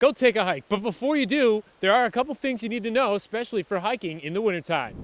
go take a hike. But before you do, there are a couple things you need to know, especially for hiking in the wintertime.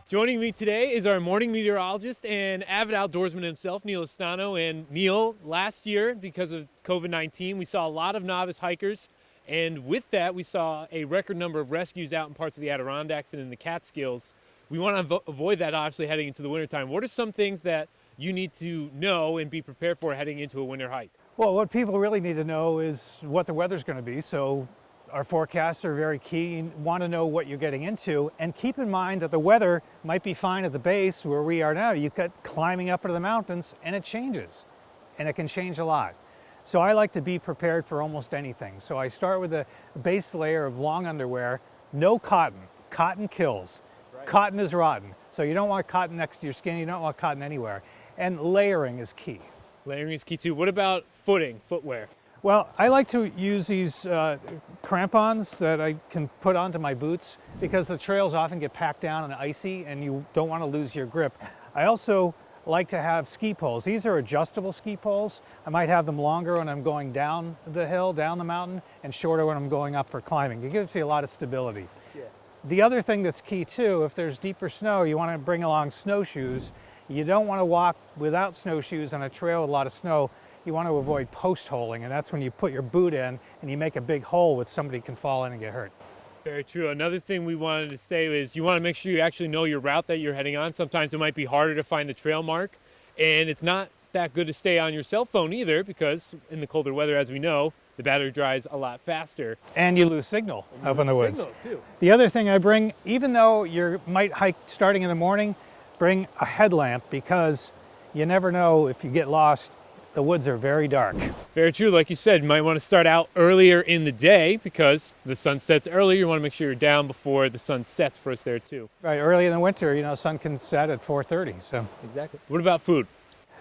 Joining me today is our morning meteorologist and avid outdoorsman himself, Neil Estano. And Neil, last year, because of COVID-19, we saw a lot of novice hikers. And with that, we saw a record number of rescues out in parts of the Adirondacks and in the Catskills. We want to avoid that, obviously, heading into the wintertime. What are some things that you need to know and be prepared for heading into a winter hike? Well, what people really need to know is what the weather's going to be. So our forecasts are very key. You want to know what you're getting into, and keep in mind that the weather might be fine at the base where we are now. You get climbing up into the mountains and it changes, and it can change a lot. So I like to be prepared for almost anything. So I start with a base layer of long underwear, no cotton. Cotton kills. Right. Cotton is rotten. So you don't want cotton next to your skin. You don't want cotton anywhere. And layering is key. Layering is key too. What about footwear? Well, I like to use these crampons that I can put onto my boots because the trails often get packed down and icy and you don't want to lose your grip. I also like to have ski poles. These are adjustable ski poles. I might have them longer when I'm going down the hill, down the mountain, and shorter when I'm going up for climbing. It gives you a lot of stability. Yeah. The other thing that's key too, if there's deeper snow, you want to bring along snowshoes. You don't want to walk without snowshoes on a trail with a lot of snow. You want to avoid post-holing, and that's when you put your boot in and you make a big hole which somebody can fall in and get hurt. Very true. Another thing we wanted to say is you want to make sure you actually know your route that you're heading on. Sometimes it might be harder to find the trail mark, and it's not that good to stay on your cell phone either because in the colder weather, as we know, the battery dries a lot faster. And you lose signal up in the woods. Too. The other thing I bring, even though you might hike starting in the morning, bring a headlamp because you never know if you get lost. The woods are very dark. Very true. Like you said, you might want to start out earlier in the day because the sun sets earlier. You want to make sure you're down before the sun sets for us there too. Right, early in the winter, you know, sun can set at 4:30. So exactly. What about food?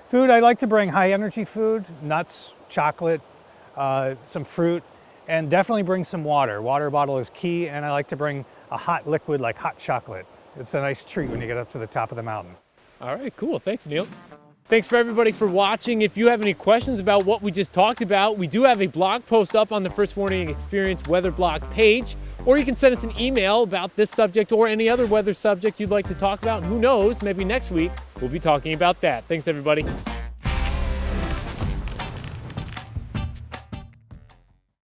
Food, I like to bring high energy food, nuts, chocolate, some fruit, and definitely bring some water. Water bottle is key, and I like to bring a hot liquid like hot chocolate. It's a nice treat when you get up to the top of the mountain. All right, cool. Thanks, Neil. Thanks for everybody for watching. If you have any questions about what we just talked about, we do have a blog post up on the First Warning Experience weather blog page, or you can send us an email about this subject or any other weather subject you'd like to talk about. Who knows, maybe next week we'll be talking about that. Thanks, everybody.